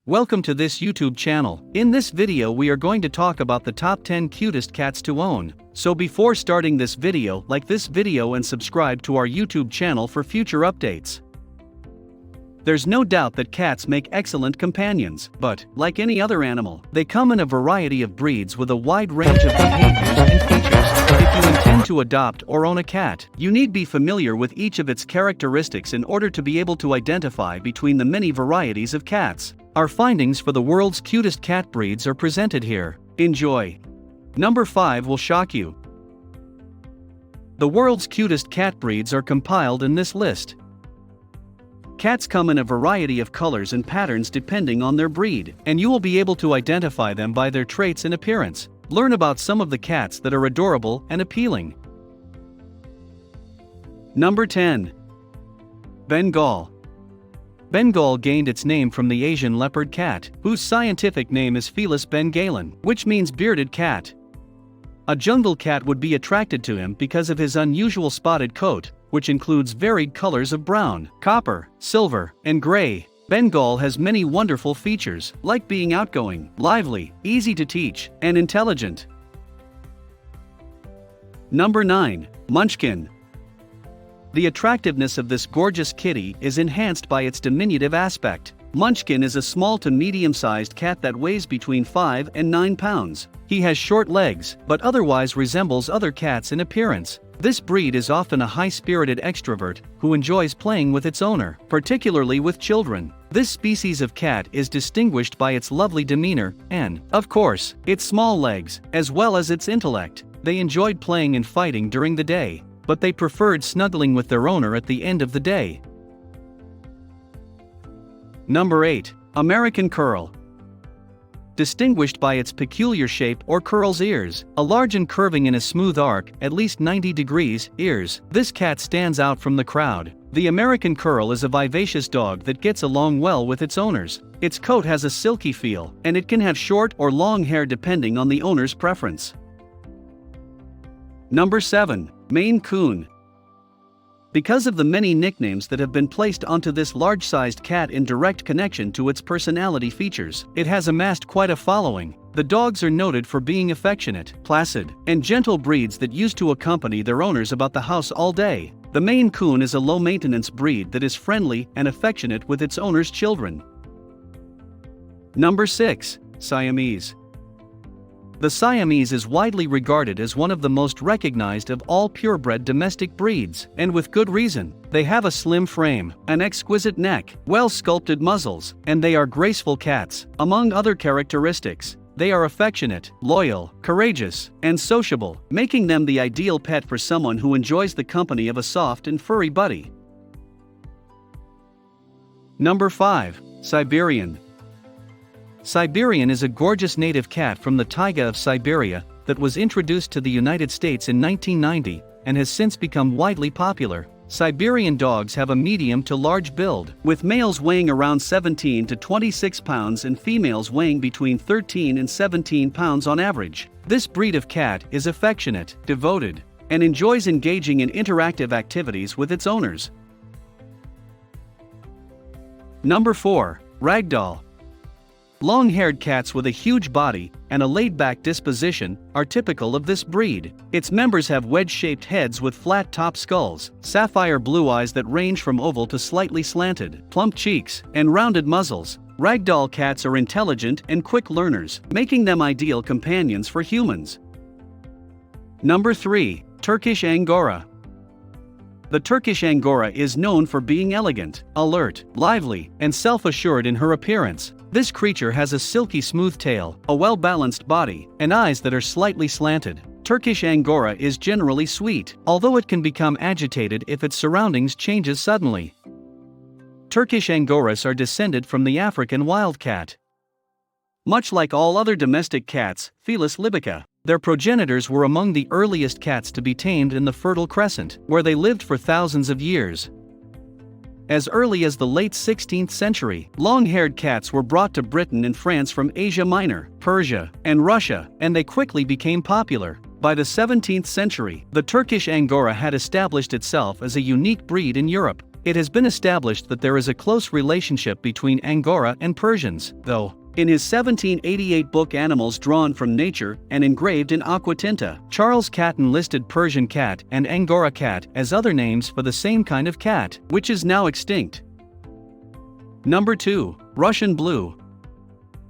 Welcome to this YouTube channel. In this video we are going to talk about the top 10 cutest cats to own. So before starting this video, like this video and subscribe to our YouTube channel for future updates. There's no doubt that cats make excellent companions, but, like any other animal, they come in a variety of breeds with a wide range of behaviors and features. If you intend to adopt or own a cat, you need be familiar with each of its characteristics in order to be able to identify between the many varieties of cats. Our findings for the world's cutest cat breeds are presented here. Enjoy! Number 5 will shock you. The world's cutest cat breeds are compiled in this list. Cats come in a variety of colors and patterns depending on their breed, and you will be able to identify them by their traits and appearance. Learn about some of the cats that are adorable and appealing. Number 10. Bengal. Bengal gained its name from the Asian leopard cat, whose scientific name is Felis bengalin, which means bearded cat. A jungle cat would be attracted to him because of his unusual spotted coat, which includes varied colors of brown, copper, silver, and gray. Bengal has many wonderful features, like being outgoing, lively, easy to teach, and intelligent. Number 9. Munchkin. The attractiveness of this gorgeous kitty is enhanced by its diminutive aspect. Munchkin is a small to medium-sized cat that weighs between 5 and 9 pounds. He has short legs, but otherwise resembles other cats in appearance. This breed is often a high-spirited extrovert who enjoys playing with its owner, particularly with children. This species of cat is distinguished by its lovely demeanor and, of course, its small legs, as well as its intellect. They enjoyed playing and fighting during the day, but they preferred snuggling with their owner at the end of the day. Number 8. American Curl. Distinguished by its peculiar shape or curl's ears, a large and curving in a smooth arc, at least 90 degrees, ears, this cat stands out from the crowd. The American Curl is a vivacious dog that gets along well with its owners. Its coat has a silky feel, and it can have short or long hair depending on the owner's preference. Number 7. Maine Coon. Because of the many nicknames that have been placed onto this large-sized cat in direct connection to its personality features, it has amassed quite a following. The dogs are noted for being affectionate, placid, and gentle breeds that used to accompany their owners about the house all day. The Maine Coon is a low-maintenance breed that is friendly and affectionate with its owner's children. Number 6. Siamese. The Siamese is widely regarded as one of the most recognized of all purebred domestic breeds, and with good reason. They have a slim frame, an exquisite neck, well-sculpted muzzles, and they are graceful cats. Among other characteristics, they are affectionate, loyal, courageous, and sociable, making them the ideal pet for someone who enjoys the company of a soft and furry buddy. Number 5. Siberian. Siberian is a gorgeous native cat from the taiga of Siberia that was introduced to the United States in 1990 and has since become widely popular. Siberian dogs have a medium to large build, with males weighing around 17 to 26 pounds and females weighing between 13 and 17 pounds on average. This breed of cat is affectionate, devoted, and enjoys engaging in interactive activities with its owners. Number 4. Ragdoll. Long-haired cats with a huge body and a laid-back disposition are typical of this breed. Its members have wedge-shaped heads with flat top skulls, sapphire blue eyes that range from oval to slightly slanted, plump cheeks, and rounded muzzles. Ragdoll cats are intelligent and quick learners, making them ideal companions for humans. Number 3. Turkish Angora. The Turkish Angora is known for being elegant, alert, lively, and self-assured in her appearance. This creature has a silky smooth tail, a well-balanced body, and eyes that are slightly slanted. Turkish Angora is generally sweet, although it can become agitated if its surroundings changes suddenly. Turkish Angoras are descended from the African wildcat. Much like all other domestic cats, Felis libica, their progenitors were among the earliest cats to be tamed in the Fertile Crescent, where they lived for thousands of years. As early as the late 16th century, long-haired cats were brought to Britain and France from Asia Minor, Persia, and Russia, and they quickly became popular. By the 17th century, the Turkish Angora had established itself as a unique breed in Europe. It has been established that there is a close relationship between Angora and Persians, though. In his 1788 book Animals Drawn from Nature and Engraved in Aqua Tinta, Charles Catton listed Persian cat and Angora cat as other names for the same kind of cat, which is now extinct. Number 2. Russian Blue.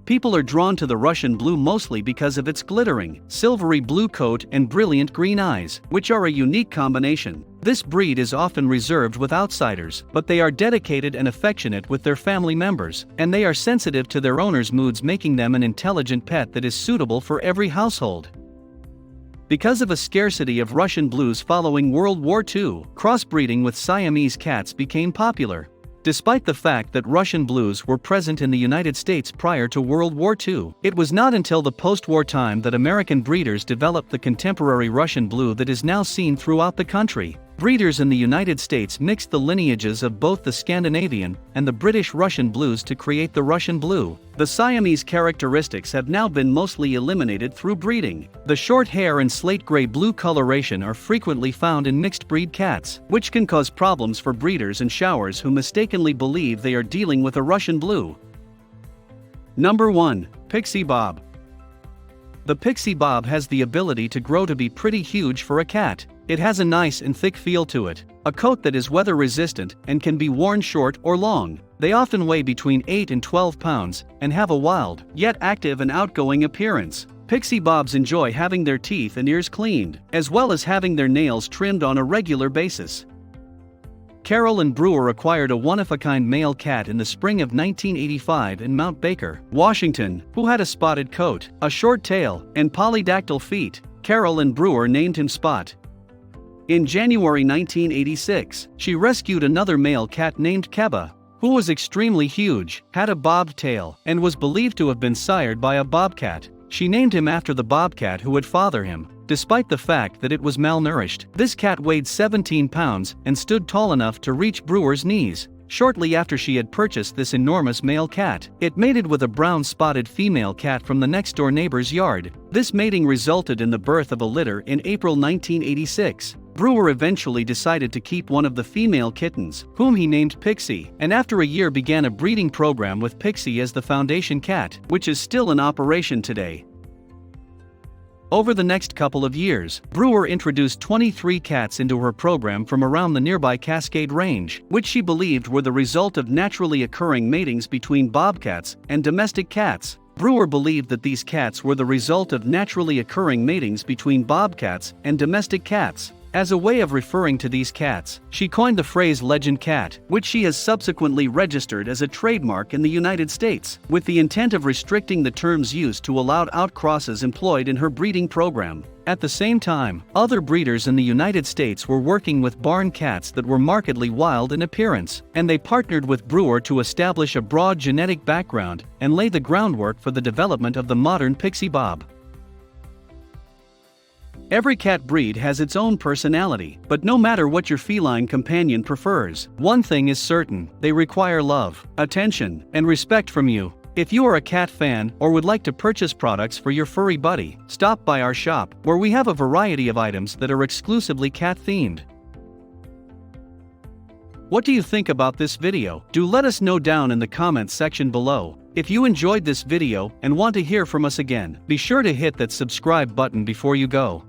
People are drawn to the Russian Blue mostly because of its glittering, silvery blue coat and brilliant green eyes, which are a unique combination. This breed is often reserved with outsiders, but they are dedicated and affectionate with their family members, and they are sensitive to their owners' moods, making them an intelligent pet that is suitable for every household. Because of a scarcity of Russian Blues following World War II, crossbreeding with Siamese cats became popular. Despite the fact that Russian Blues were present in the United States prior to World War II, it was not until the post-war time that American breeders developed the contemporary Russian Blue that is now seen throughout the country. Breeders in the United States mixed the lineages of both the Scandinavian and the British Russian Blues to create the Russian Blue. The Siamese characteristics have now been mostly eliminated through breeding. The short hair and slate-gray blue coloration are frequently found in mixed-breed cats, which can cause problems for breeders and showers who mistakenly believe they are dealing with a Russian Blue. Number 1. Pixie Bob. The Pixie Bob has the ability to grow to be pretty huge for a cat. It has a nice and thick feel to it, a coat that is weather resistant and can be worn short or long. They often weigh between 8 and 12 pounds and have a wild, yet active and outgoing appearance. Pixie Bobs enjoy having their teeth and ears cleaned, as well as having their nails trimmed on a regular basis. Carol and Brewer acquired a one-of-a-kind male cat in the spring of 1985 in Mount Baker, Washington, who had a spotted coat, a short tail, and polydactyl feet. Carol and Brewer named him Spot. In January 1986, she rescued another male cat named Keba, who was extremely huge, had a bobbed tail, and was believed to have been sired by a bobcat. She named him after the bobcat who would father him. Despite the fact that it was malnourished, this cat weighed 17 pounds and stood tall enough to reach Brewer's knees. Shortly after she had purchased this enormous male cat, it mated with a brown spotted female cat from the next-door neighbor's yard. This mating resulted in the birth of a litter in April 1986. Brewer eventually decided to keep one of the female kittens, whom he named Pixie, and after a year began a breeding program with Pixie as the foundation cat, which is still in operation today. Over the next couple of years, Brewer introduced 23 cats into her program from around the nearby Cascade Range, which she believed were the result of naturally occurring matings between bobcats and domestic cats. Brewer believed that these cats were the result of naturally occurring matings between bobcats and domestic cats. As a way of referring to these cats, she coined the phrase legend cat, which she has subsequently registered as a trademark in the United States, with the intent of restricting the term's use to allowed outcrosses employed in her breeding program. At the same time, other breeders in the United States were working with barn cats that were markedly wild in appearance, and they partnered with Brewer to establish a broad genetic background and lay the groundwork for the development of the modern Pixie Bob. Every cat breed has its own personality, but no matter what your feline companion prefers, one thing is certain: they require love, attention, and respect from you. If you are a cat fan or would like to purchase products for your furry buddy, stop by our shop, where we have a variety of items that are exclusively cat-themed. What do you think about this video? Do let us know down in the comments section below. If you enjoyed this video and want to hear from us again, be sure to hit that subscribe button before you go.